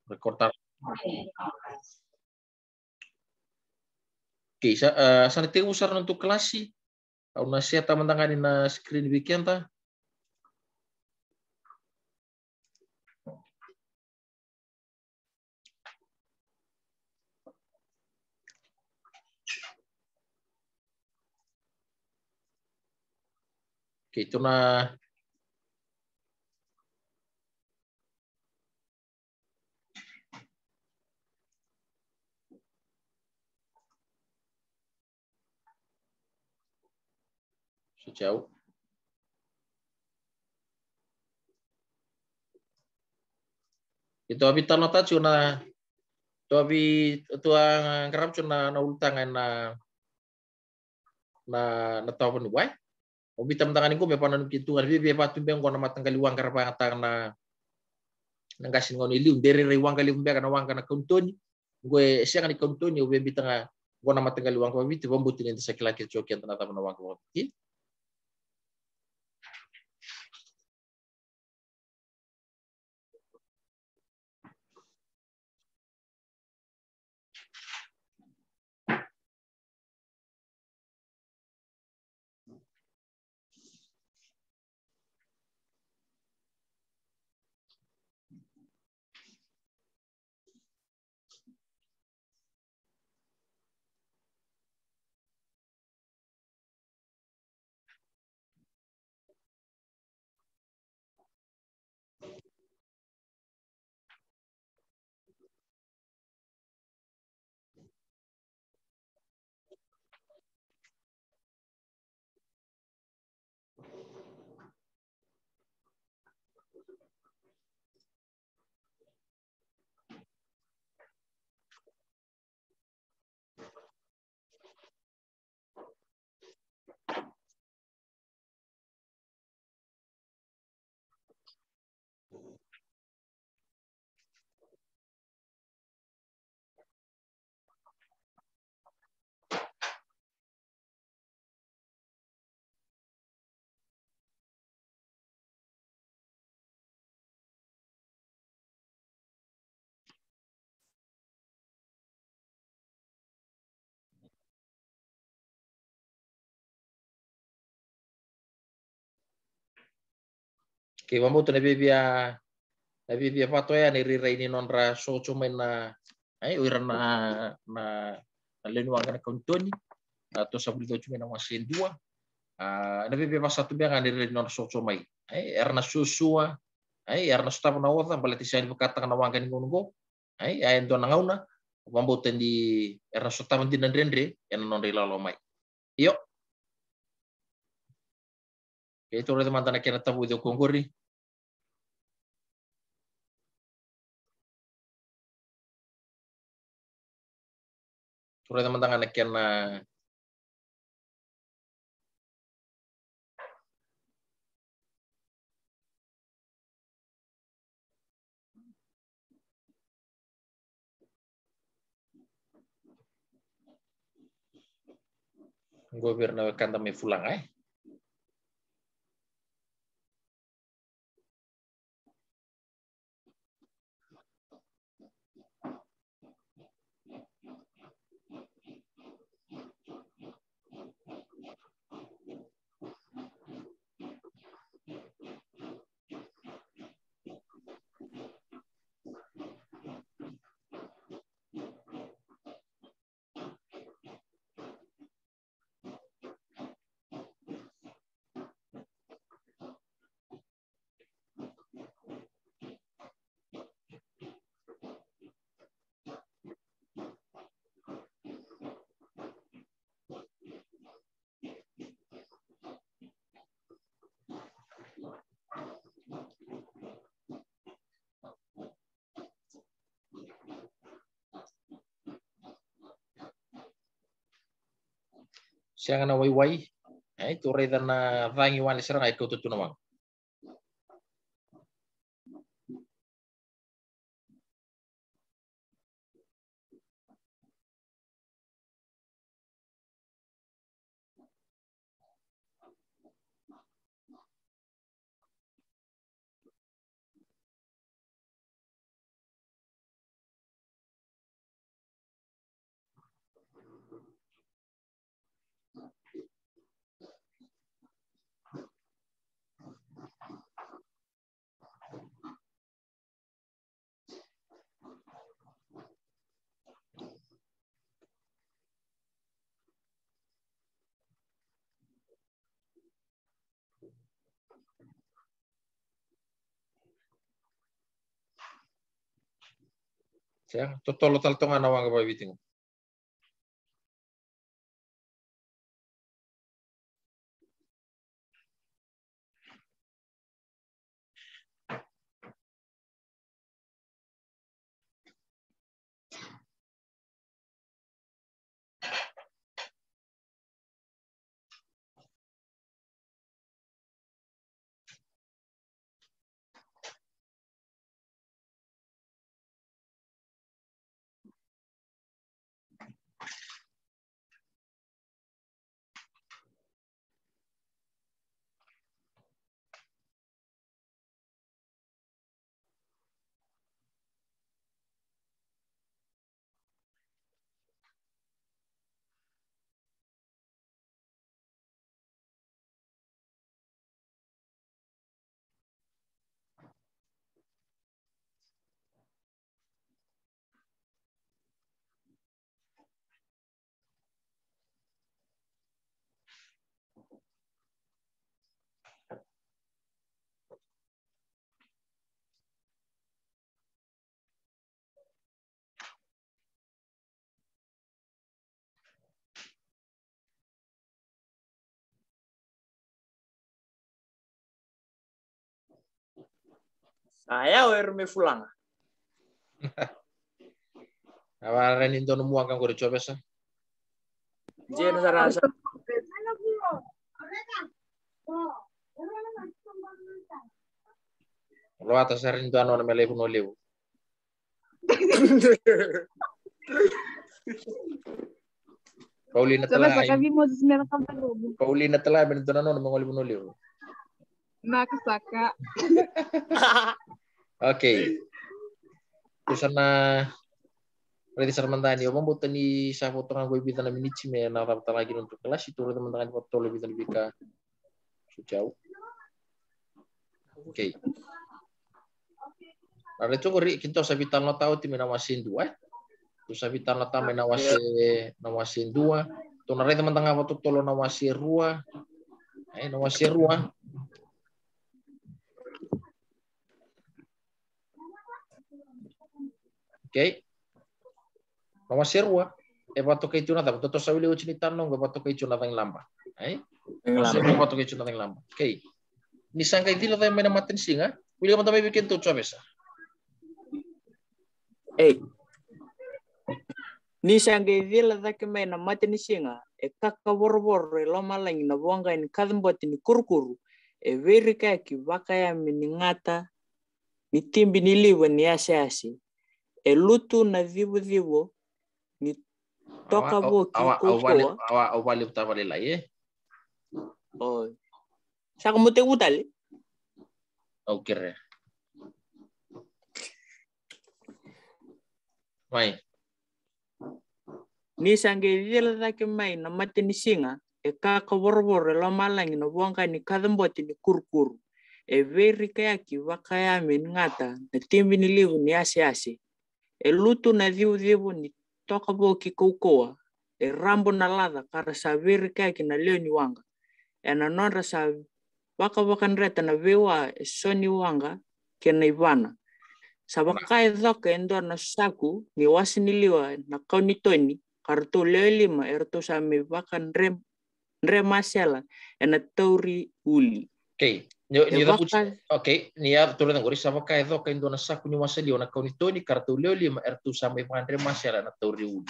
recortar. Oke, sana te usar untuk kelas sih. Au na siya tamandangani na screen weekend ta. Oke, itu na sejauh. Itu abi tano ta cuna to abi tu ang kerap cuna na ultangan na tawon wai. Obi tamandangani ko be panan kitu abi be patu be ngona matanggali wang karapa na nanggasin ngoni liu dere re wang kali umbe kana wang kana kuntoni. Gue siang ni kuntoni ube bitanga ngona matanggali wang ko biti bombutin ente sakila ke chokian tanata na wang ko. Ke mambo to na bibia pato ya ni rira ini nonra so cuma na ai uira na lenu wang kana kuntoni atau sabulito cuma na wasin dua. Na bibia pas satu bia ngani rira non so cuma ai erna susua ai erna stapa na wata balati sai bukata kana wang kani ngongo ai endo na ngauna mambo tendi erna sotama dinan rendre en non rila lo mai. Iyo. Itu rete mantana kena tabu do kongori. Sura teman-teman anak kena governo kanta me fulang ai. Siang na wai-wai. Ai tu reda na vangi wan serang ai kau tutu nawang. Saya totolo taltongan awang ka biting. Saya me fulanga. Awaran into no muang kan ko coba sa. Jeno sarasa. Lo atas sarin to ano na melebu no lebu. Paulina Coba telah. saka vimos esmera kanta lobo. Paulina telah benito na no mangolibu no lebu. Nakasaka. Okay. Kusana Redi Sarmantani, omong buta ni sa foto ng ibita na minichi me na rapta lagi untuk kelas itu teman-teman foto lebih lebih ka sujau. Okay. Nah itu kori kita sabitan lo tahu ti menawasin dua. Tu sabitan lo tahu menawasin dua. Tu nare teman-teman foto tolo nawasi rua. Nawasi rua. Okay. Nawasi rua. Bato kay tuna ta to sabili uchinitan no bato kay tuna tang lamba. Bato kay tuna tang lamba. Okay. Ni sangka itilo tayo may namatin singa. Wili ka man bikin to chabesa. Ni sangka itilo tayo may namatin singa. Kakabor-bor lo malang na buanga ni kadambot ni kurkuru. Veri kaki wakaya miningata ni timbi niliwa ni asi. Lutu na vivo ni toka boki kukoa. Awali utawali la ye. Oh. Saka mo te utali? Okay. Mai. Ni sange dila take mai na mate ni singa kaka borbor lo malang no buanga ni kadamboti ni kurkuru. Veri kayaki wakaya ngata na timbi ni livu ni asi. Lutu na vivo ni toka boki kukoa. Rambo na ladha kara sa veri kayaki na leo ni wanga. Na nonra sa waka nreta na vewa soni wanga kena ivana. Sa wakai dhoka endo na saku ni wasiniliwa na kaunitoni kartu leo lima erto sa me waka nre masela na tauri uli. Okay. Okay, niya tulad ng ori sa wakai dhoka endo na saku ni wasiniliwa na kaunitoni kartu leo lima erto sa me waka nre masela na tauri uli.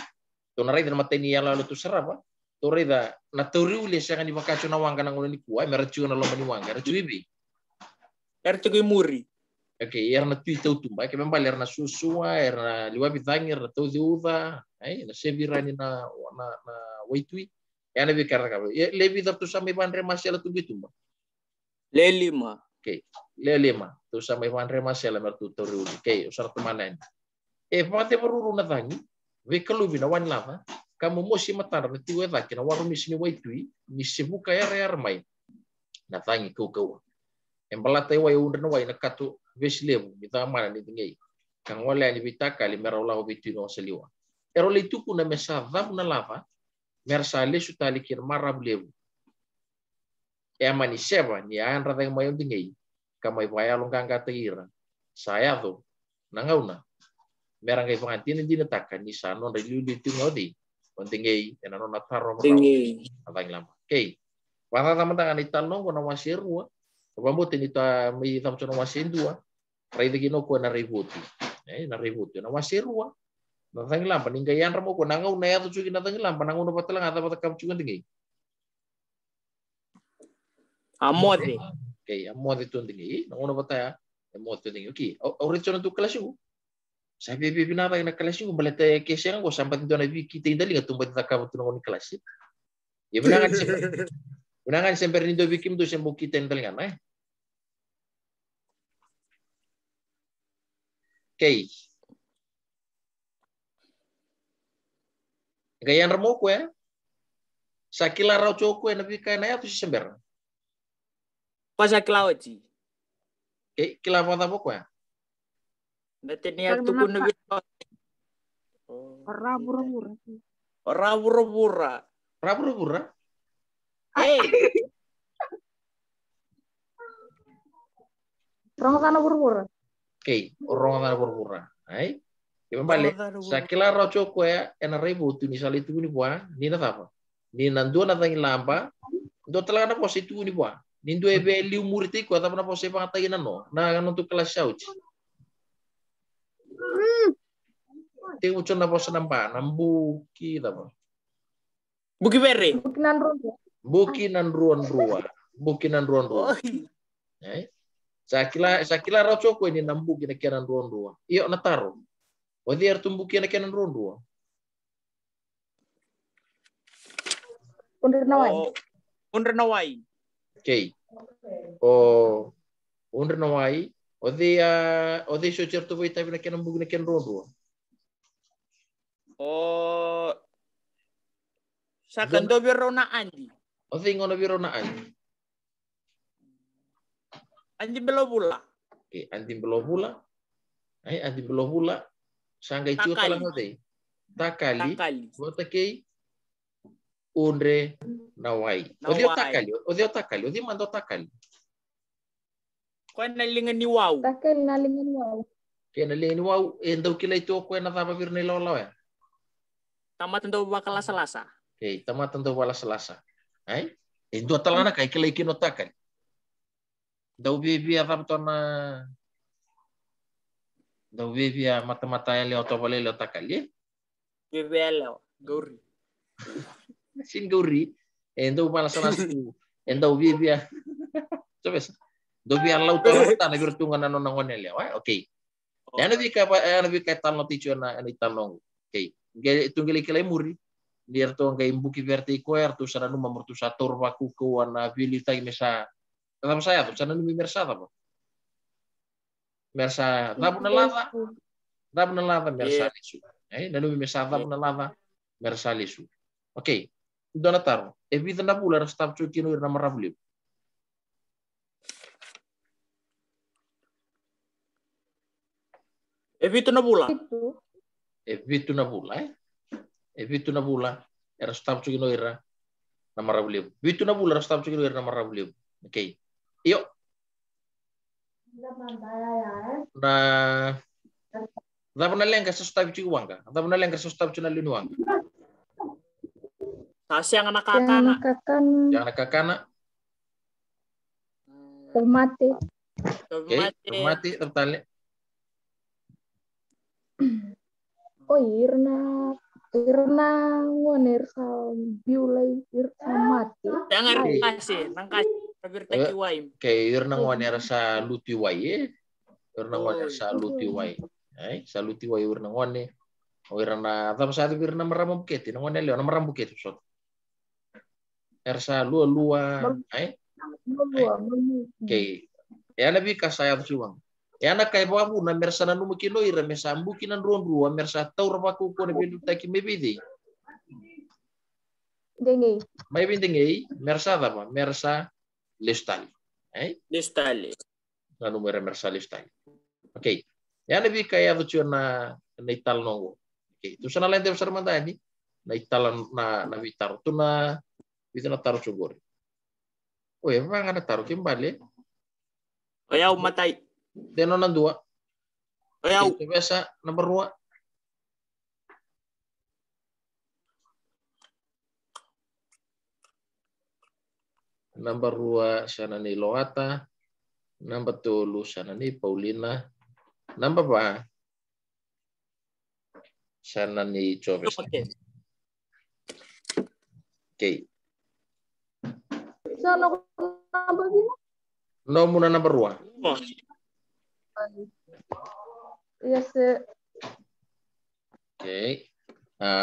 Tunaray na matay niya lalo to sarapa. Torida na tauri uli siya kan ibakacho na wanga ng ulo ni kuwa merachu na lomba ni wanga merachu ibi. Erto kay muri. Okay, na tuita utumba, que memang na susua, na liwa bitangi, na tau diuda, na sevirani na waitui, na bicara kabo. Lebi tu sama iban remasela tu bitumba. Lelima. Okay, lelima tu sama iban remasela mertu tori. Okay, usar tumanan. Pate beruru na tangi, vekalubi na wan lava, kamu mosi matar na tiwa daki na waru misini waitui, ni sebuka ya mai. Na tangi kau. Embala tai wai undra na wai na katu veslebu kita mana ni tingei kang wala ni bitaka li meraula bitino seliwa ero le tuku na mesa dhab na lava mersa le sutali kir marab lebu mani seba ni andra tang mayon tingei kamai waya long kanga tira saya tu nangauna merang kay pangatin di natakan ni sano na liu di ngodi pentingay yan ano nataro Tinggi. atang lampa okay para naman tangan italong ko na wasirwa pambutin ito may tamso na wasindua ray de gino ko na ributi na ributi na wasirwa natang lampa ninggayan ramo ko nangaw na yato chugi natang lampa nangaw na patalang ata patakam chugan tingay Amode. okay amode to tingay nangaw na pataya amode to tingay okay original to klasyo sabi binatay na kelas yung balete kesya ko sampai itu na kita indali nga tumbat ta ka tunong ni kelas. Ya benangan semper ni do bikim do sembo kita indali nga na. Okay. Gayan ramo ko sa kilaraw choko na bikay na yato si sember. Pasa Claudio. Okay, kilapa ta po ko Nanti niya tukun na bito. Rabura-bura. Rabura-bura. Rabura-bura. Eh, Orang sana bura-bura. Okay, orang na bura-bura. Ay. Yung balik, sa kilaraw choko na rebo tu ni sali tu ni buah, ni na tapa. Ni nandua na tangin lampa, do talaga na po si tu ni buah. Nindo ebe liu muriti ko tapa na po si pangatayin no. Na ano tu kelas shout. Tinggal ucap na po sa namba, nambuki tapa. Buki Bere. Bukinan rumah. Bukinan ruan-ruan. Bukinan ruan-ruan. Sa kila racho ko ini nambuki na kianan ruan-ruan. Iyo nataro. Wadi artumbuki na kianan ruan-ruan. Undur nawai. Undur nawai. Okay. Oh, undur nawai. Odi so certo boy tabi na kianan buki na kianan ruan-ruan. Oh, sa kando biro na Andi. Odi ngono biro na Andi. Andi belobula. Okay, Andi belobula. Ay, Andi belobula. Sangga itu talang ode. Takali. Bota kay unre nawai. Odi takali. Odi mando takali. Kau nalingan ni wow. Takal nalingan wow. Kaya nalingan ni wow. Endo kila itu ako na tapa bir nila law. Tamat untuk bakal selasa. Okay, tamat untuk wala selasa. Ay, endo talang na kay kila ikino takali. Daw bibi atap to na daw bibi mata-mata leo to bale leo takali. Bebelo, Gauri. Sin gauri. Endo wala selasa. Endo bibi coba. Do biar laut to na birtungan ano nangon leo. Okay. Ano bi ka talno ticho na ani talong. Okay. Itu gili muri. Dia to ngai buki verti koer tu sana numa mortu sator baku ko na bili tai mesa. Dalam saya tuh sana numi mersa apa? Mersa dabu nalava mersa lisu. Dan numi mersa dabu nalava mersa lisu. Oke. Dona taro. Evita na pula rastap chukino ir na marabli. Evita na pula. Evita na pula. Rastap chukino ir na marabli. Evita na pula rastap chukino ir na marabli. Oke. Iyo. Na dapat naleng ka sustab chiwang ka. Dapat naleng ka sustab chuna linuang. Kasi ang nakakana. Yang nakakana. Tomate. Okay, tomate tertali. Oh, irna ngoner sa biulay tomate. Jangan kasih, nangkasih waim. Okay, irna ngoner sa luti wai. Irna ngoner sa luti wai. Ay, sa luti wai irna ngone. O irna tapos sa irna maram buketi, ngone leo na maram buketi sot. Ersa lua. Ay. Okay. Ya nabi kasaya tuwang. Ya na kay babu na mersa na numukino ira mesa ambuki nan ruan mersa taur baku ko na bindu taki mebidi. Dengi. May bindingi mersa apa? Mersa listali. Ay? Listali. Na numero mersa listali. Okay. Ya nabi kaya tuwang na ital nongo. Okay. Tu sana lain tebsar mandani na italan na vitar tu na bisa na taruh sugor. Oh ya, memang ada taruh kembali. Ayaw matay. Deno nang dua. Ayaw. Biasa nomor 2. Namba 2 sana ni Loata. Namba 3 sana ni Paulina. Namba 4 sana ni Joves. Okay. Sana ko number gini. No muna namba 2. Yes. Okay.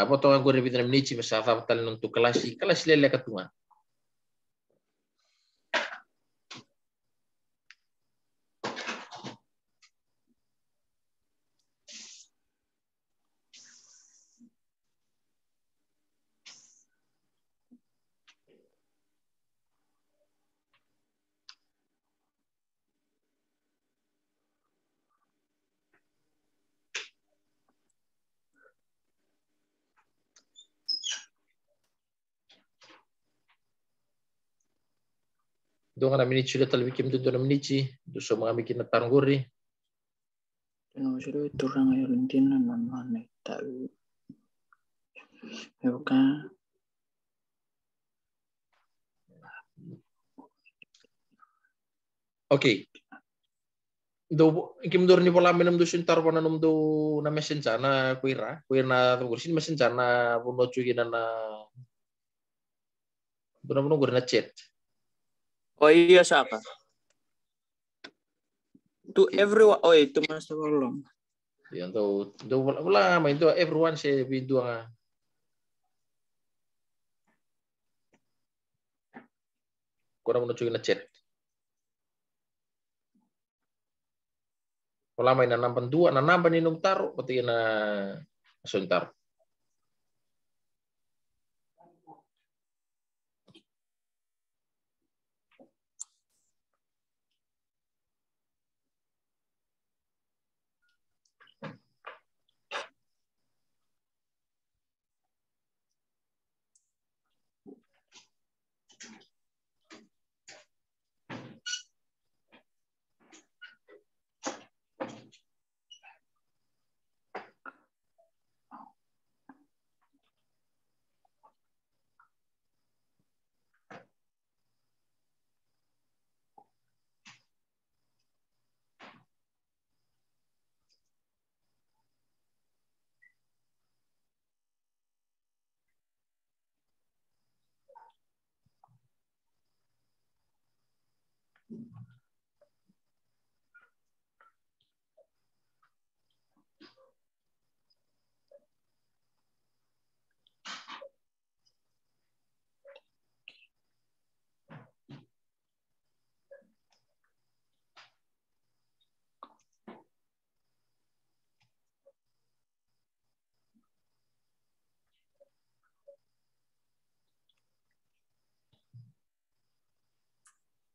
Potongan gue repeat menici masa fatal untuk kelas lele ketua. Doon na minichi ulit talabikim doon na minichi. Doon sa mga bikin na tangguri. Sudah itu orang Argentina non tahu. Bukan. Okay. Do kim dor ni bola minum do suntar wana num do na mesenja na kuira na kursin mesenja na buno cugi na buno gurna chat. Oh iya Saka. To everyone. Oh itu mas tolong. Ya do bola main do everyone se bindu nga. Kora buno cugi na chat. Bola main na nampan 2 na nampan ni num taro pati na suntar.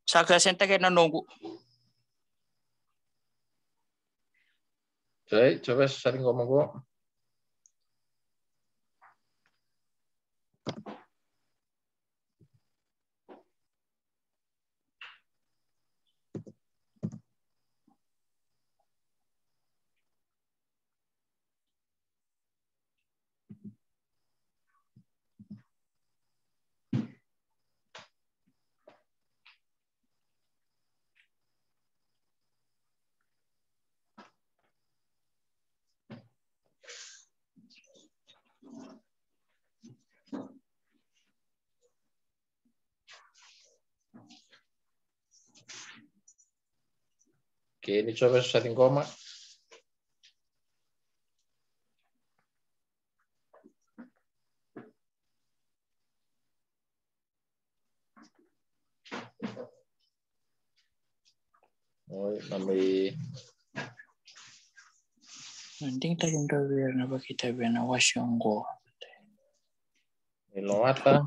Saka senta kayak nunggu. Coba sering ngomong kok. Oke, ini coba setting koma. Oh, nambai. Nanti kita jumpa biar napa kita biar nawas yang go. Loata.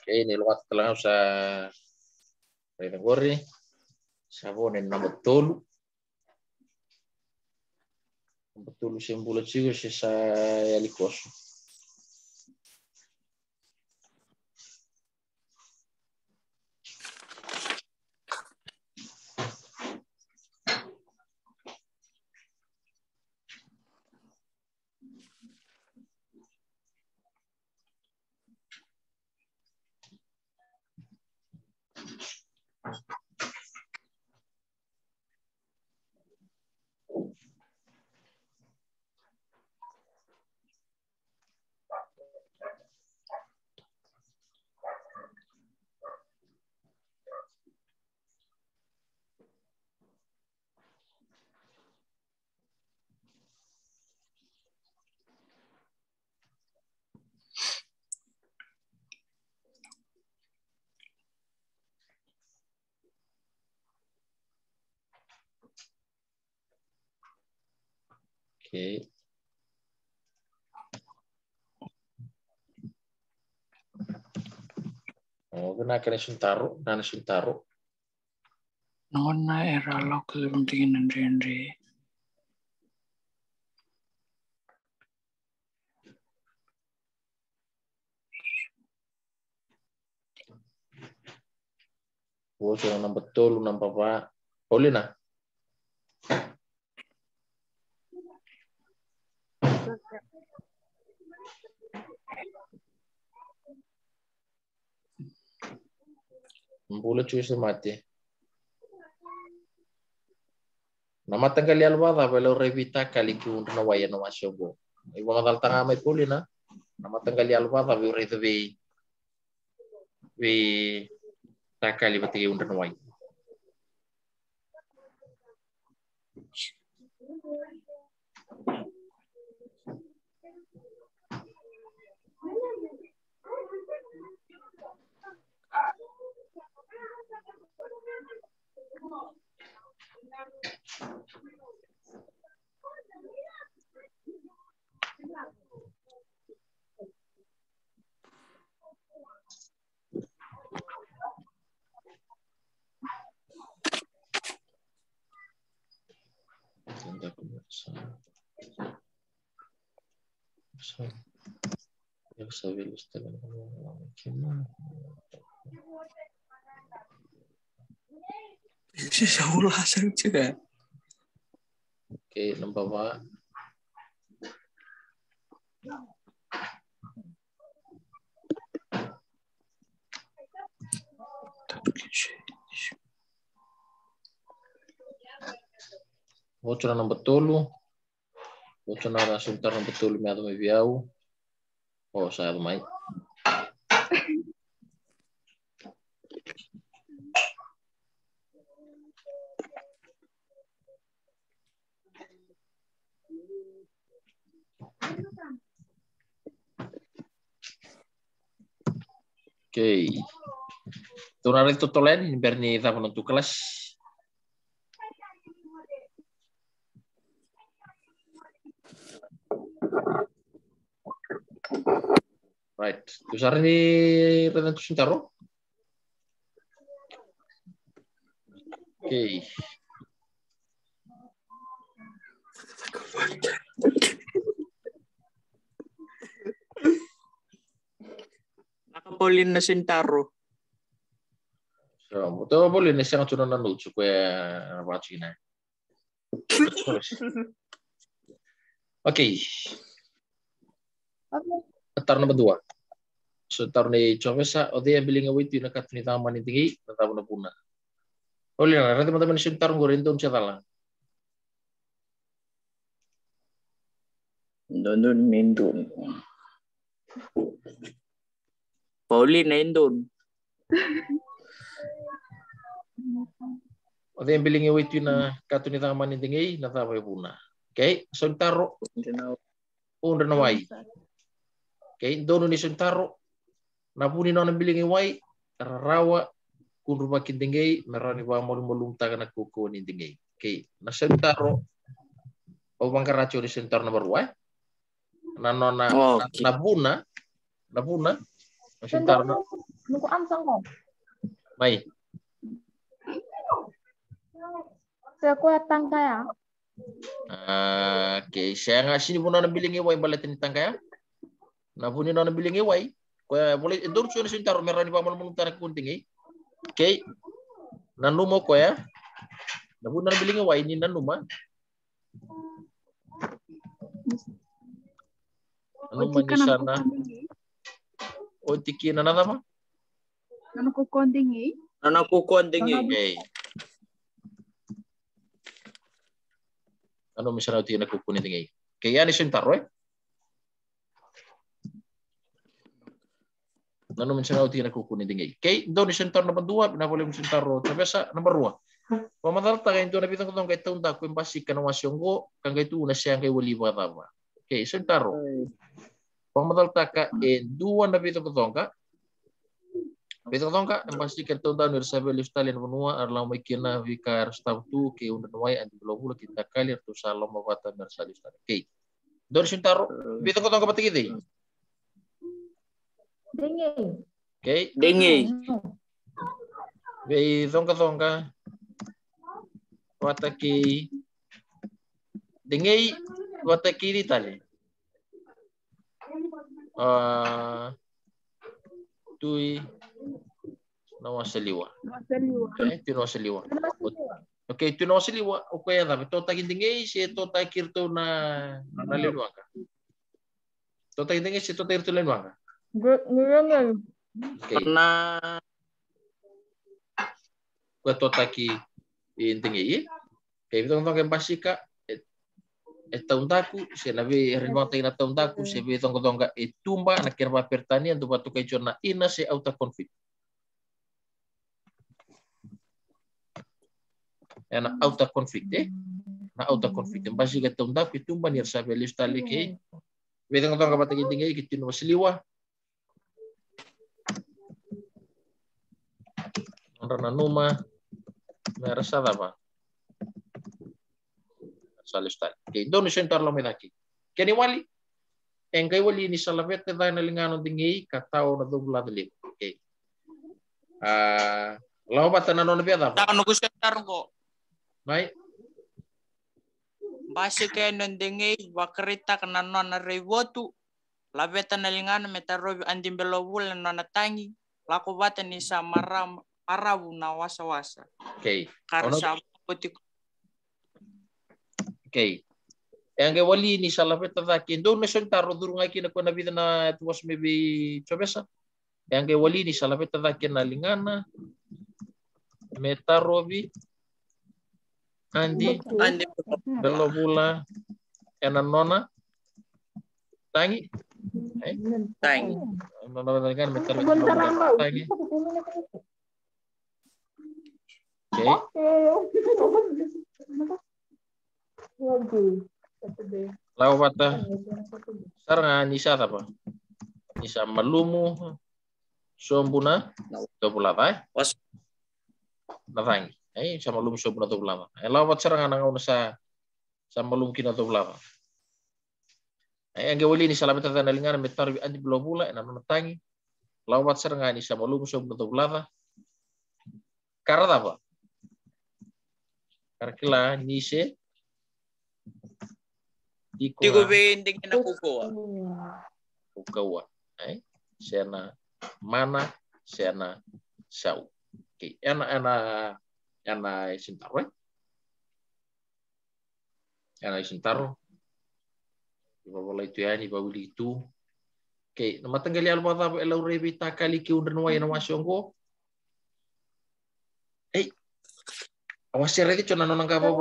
Oke, ini luat telah usah goreng. Sabonin na betul. Betul simbolo juga sih saya likos. Oke. Oh, kena Suntaro, nana Suntaro. Nona era lo que tingin Henry. Oh, so nang betul nang papa. Paulina. Mbula cuy semati. Nama tanggal lial wada belo revita kali ki undna waya no masyobo. Ibu ngadal tanga mai Paulina. Nama tanggal lial wada bi retu bi takali bati undna waya. Ya sabi gusto lang Isi saulasan juga. Oke, nombor apa? Bocoran ng betulu. Bocoran na resultar ng betulu may ato may biyaw. Oh, sa ato may. Okay. Ito na rin tutulan. Berni tapo ng tuklas. Right. Tusar ni Renan Suntaro. Okay. Nakapolin na Sintaro. So, ito boleh na siyang tunan na notes kaya watching na. Okay. Tar nomor 2. So tar ni Chavesa o dia biling awit yun nakat ni tama ni tingi natapon na puna. Oleh na rata teman-teman sing tar ngorin don chatala. Doon nindun. Paulin nindun. O dia biling awit yun na kat ni tama ni tingi natapon na puna. Okay, so taro unda na wai. Okay, dono ni Suntaro napuni na biling iwai rawa kun rupa kintingay merani ba molum tagan aku ko ni tingay. Okay, na Suntaro o bangkaracho ni Suntaro na barwa. Nabuna na Suntaro na. Nuku amsang ko. Mai. Saya kuat tangkaya. Okay, saya ngasih muna na biling iwai balatin tangkaya. Napuni na biling iwai. Kaya boleh endorse na Suntaro merani ba molum tagan ko tingay. Okay. Nanumo ko ya. Nabuna na biling iwai ni nanuma. Nanuma ni sana. O tiki na nama? Nanukukondingi. Okay. Ano misalnya tiki na kukunin tingay. Kaya ni Suntaro eh. Nano misalnya tiki na kukunin tingay. Okay, doon ni Suntaro nomor 2, pinapuli mo Suntaro. Sabesa nomor 2. Pamadalta kayo ito nabitan ko itong kay taon da kung basi kanawasyon ko kang kay ito na siya kay wali ba tama. Okay, Suntaro. Pamadalta ka 2 nabitan ko itong ka Betul tongka pastikan tahun Isabel Australian benua adalah makina vikar staff tu ke undan wai anti belum kita kali tu salam mabata Mercedes. Oke. Dor sintaro betul tongka pati gitu. Dengi. Oke. Dengi. Be tongka wataki dengi wataki di tali. Tui nawasaliwa. Tu nawasaliwa. Oke, tu nawasaliwa. Oke, tapi tota gintingi si tota kirto na lenuanga. Tota gintingi si tota kirto lenuanga. Oke. Karena Gua tota ki intingi. Oke, itu tong pasika tahun taku si nabi renwa tina tahun taku si be tong tumba na kirba pertanian tu batu kai chona ina si auta konflik. Na auta konflik na auta konflik basi ka tahun taku tumba ni sa be listali ke be tong pati gintingi ki tino siliwa. Rana numa merasa apa? Salestal. Okay, doon sentar lo medaki. Kani wali engkai wali ni salapet ta na lingano dingi katao na dubla dili. Okay. Lawa bata na non biada. tak nunggu sebentar kok. Baik. Basi kayak nendenge bakrita kena nona rewotu. Labeta na lingano metarobi andim belobul nona tangi. Lako bata ni samara arabu na wasa-wasa. Okay. Karsa putih. Okay. Engkai wali ni salapet ta doon na sentar durung ai kina ko na vida na tuwas maybe chobesa. Engkai wali ni salapet ta na lingana metarobi andi belobula enan nona tangi Tangi. nona kan metarobi tangi. Okay. Lawa bata sarang nisa apa? Nisa malumu sombuna dobulata Was natangi. Sa malumu sombuna dobulata. Lawa bata sarang nang sa malumu kina dobulata. Ang gawali ni salapit ta nalingan metar anti blobula na natangi. Lawa bata sarang ni sa malumu sombuna dobulata. Karata apa? Karkila nise Tigo bending na kukuha. Kukawa. Sena mana sena sau. Okay. Ana sintaro. Ana sintaro. Iba itu ya ni bawili itu. Okay. Nama tanggali alba ela urebi takali ki undan wai na wasyongo. Awasya itu cuma nonang kapo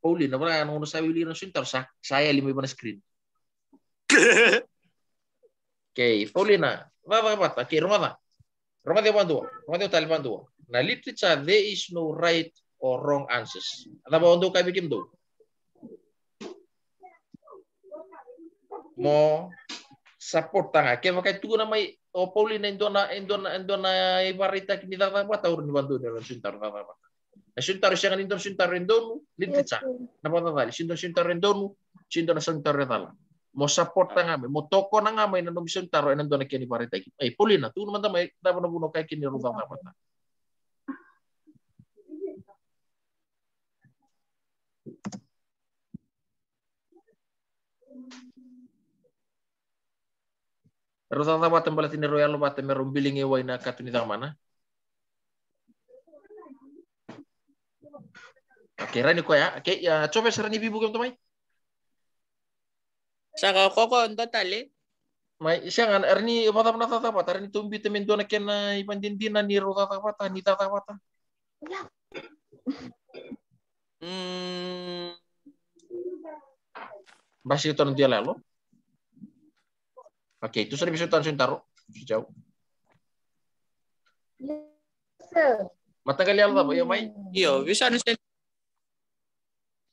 Pauli na pala ano sa wili na sintar saya lima na screen. Okay, Paulina, bata, okay, Romada dia bantu, tali bantu. Na literature there is no right or wrong answers. Ada ba untuk kay bikin do? Mo support tanga, kaya makay tugo na may o Paulina indona ibarita kinita bata urun bantu na sintar bata. Sintar siya kanindon sintar rendonu literature. Napata tali, sintar rendonu, sintar na sintar retala. Mo support nga mo toko na nga may nanong sintar ay nandun na kini parita. Ay Paulina, tu naman may dapat na buno kay kini ruta tapata. Ruta tapata balat ni Royal bata meron biling iway na katunita mana. Okay, rani ko ya. Okay, coba sarani bibu kam tamay. Saka koko ndo tali. May siya nga arni matap na tatapat arni tumbi temen do na ken na ipandindina ni ruta tapata ni tatapata. Basi ito ng dia lalo. Okay, itu sudah bisa taro sejauh. Matagal yalo ba yo may? Yo, bisa na siya.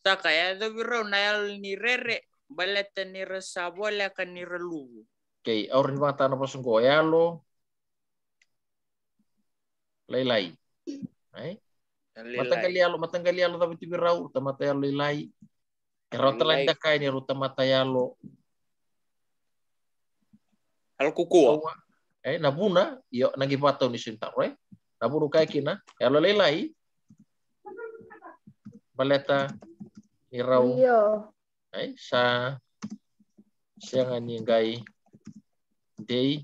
Saka ya do biro na yal ni rere. Baleta ni resabo la kan ni relugu. Okay, or ni mata na pasong ko yalo. Lailai. Matangalialo tapi tibirau tamatayalo lailai. Rota lain dakai ni ruta matayalo. Al kuku. Nabuna yo nagipato ni sintar nabunu kai kina elo lailai. Baleta ni rau. Iyo. Sa siang ni gai dei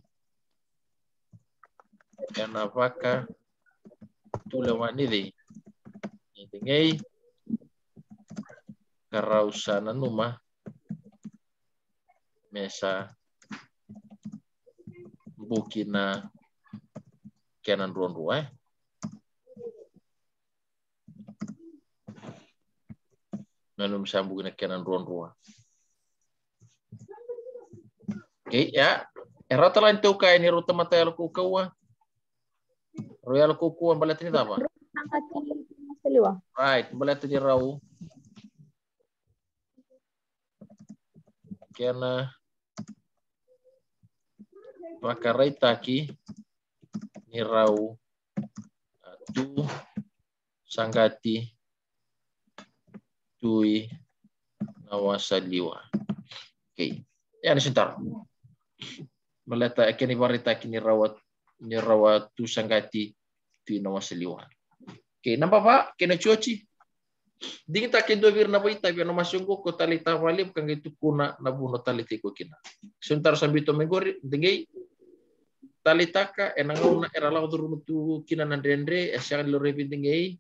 yana vaka tulewani dei. Intingay karausan numa mesa bukina kenan ruan ruai nanum sambukina kenan ruan ruai. Oke ya erota lain tuh kayak ini ruta mata yalo kukawa royal kuku ang balat ni apa? Right, balat ni raw. Kena pakaray taki ni raw tu sanggati tui nawasaliwa. Okay, yan sebentar. Balata kini barita kini rawat tu sanggati tui nawasaliwa. Okay, nampak Pak? Kena cuci. Dingin tak kendo vir na baita biar masungko ko talita walib kang itu kuna na buno taliti ko kina. Sebentar sambito menggori dingai talitaka enangauna era lau turun tu kina nandrendre asyang lo rebi dingai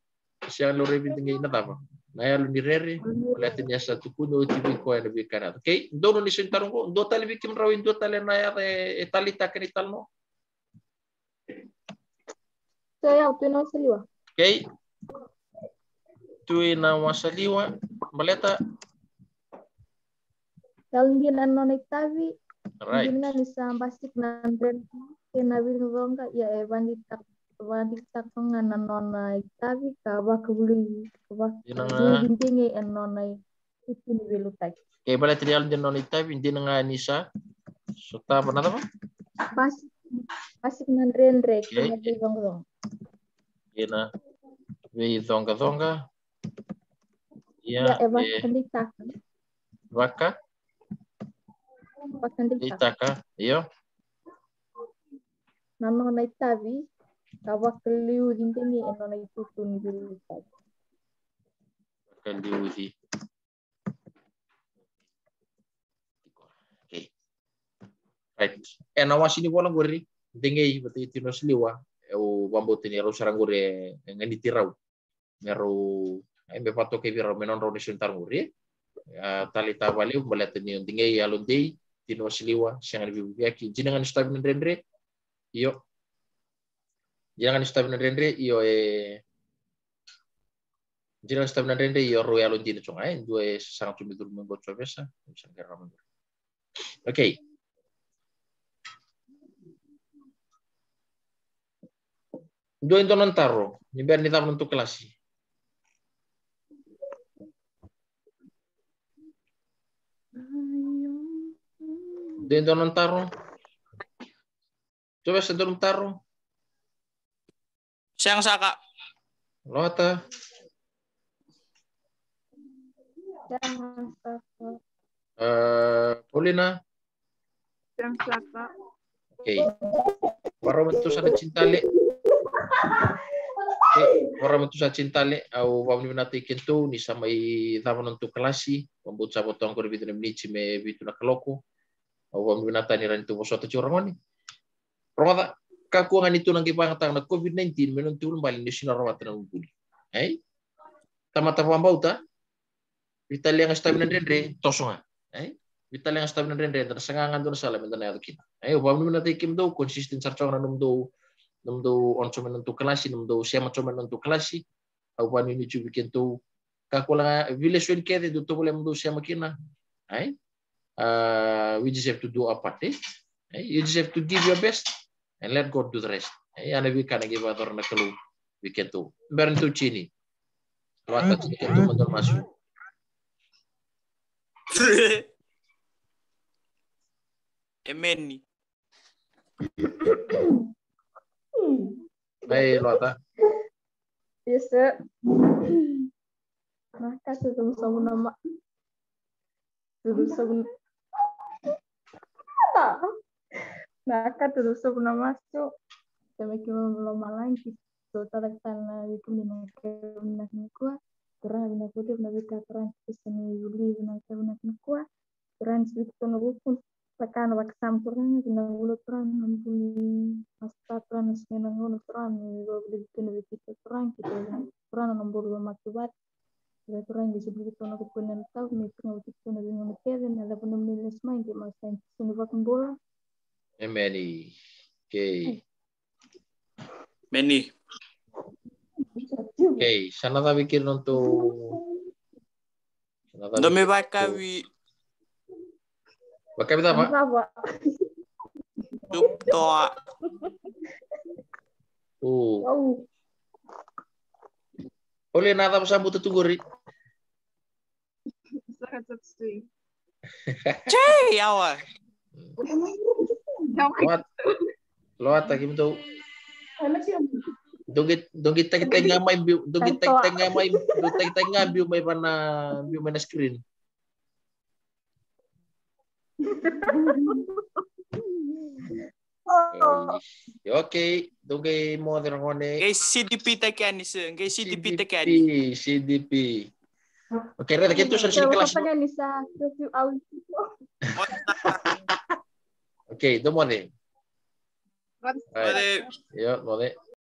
na tapa. Na ya lo nirere melihatin ya satu kuno tibi ko na bi kana. Okay, dono ni sebentar ko do tali bikim rawin do tali na ya talitaka ni talno. Saya tu no seliwa. Okay. Tui na wasaliwa maleta Kalingin ano nagtabi. right Hindi na isang basic na trend kinabil ko nga ya bandit ko nga nanon nagtabi ka ba kubuli ba hindi ano na itinibilutay. kay baleta dial din non itabi hindi na nga nisa so ta pa na ba Basic na rendre kinabil ko. Kina we zonga Ya bakandita. Vaka itaka iyo Nanon nagtabi ka ba kuliu hindi ano na itutunibilutay. kaliudi okay right nawasi ni wala gori dingay bati tinos liwa o bambutin ni sarang gori ngani tirau meru ay me pato ke viro menon ro ni sentar gori talita bali balat ni dingay alundei tinos liwa siang ni biaki jinangan stab ni rendre iyo jangan stab ni rendre iyo jinangan stab ni rendre iyo royal undin chongai due sangat tumidur membuat biasa bisa geram. Okay. Dua itu nantaro, ni biar ni tamu untuk kelas. Dua itu nantaro. Coba sedang nantaro. Siyang saka. Lota. Paulina. Siyang saka. Okay. Para itu sana cintale. Para itu sana cintale. Au wamni menati kentu ni sama i tamu untuk kelasi. Pembut sabot tong kori bitu nici me bitu na keloko. Au wamni menata ni ran itu bosota curang ni. Romata kakuangan itu nang kipangatang na COVID-19 menon turun balik di sini rawat na umpuli. Ay, tamata pambauta. Vitali ang stabil na rendre tosonga. Ay, vitali ang stabil na rendre tersengangan doon sa lamin na yakin. Ay, wamni menati kim do konsisten sarcong na numdo onso menon tu klasi numdo siama cuma menon tu klasi. Au wamni ni cubikin tu kakulang village wen kete do to boleh numdo siama kina. Ay, we just have to do our part. You just have to give your best and let God do the rest. Ana we kana give ator na kalu we can do. Beran tu chini. Wata chini kan tu mandor masu. Emeni. Ay, Lota. Bisa. Maka sudah sama nama. Sudah sama. Maka sudah sama nama tu. Kami kira belum malang kita tarik tanah itu minat kuah. Terang minat putih nabi kataran kesini Juli minat kuah. Terang sedikit pun. Tekan waktu sampurnya dengan mulut terang nampuni hasta terang senang mulut terang juga bikin kita terang kita terang nombor dua maktubat terang di sebelah itu nak punya tahu nih terang itu punya dengan Kevin ada pun milis main di masa ini bahkan bola. Many. Okay. Many. Okay. Sana tak pikir untuk. Dome bakawi. Bakal kita apa? Toa. Oleh nada bersambut tunggu ri. Cey awal. Loat lagi betul. Dongit kita ngamai dongit kita ngambil mai mana screen. Oke, dongge mau terangone. CDP tekan nih, CDP tekan. CDP. Oke, reda kita sudah sini kelas. Oke, do mone. Yo, mone.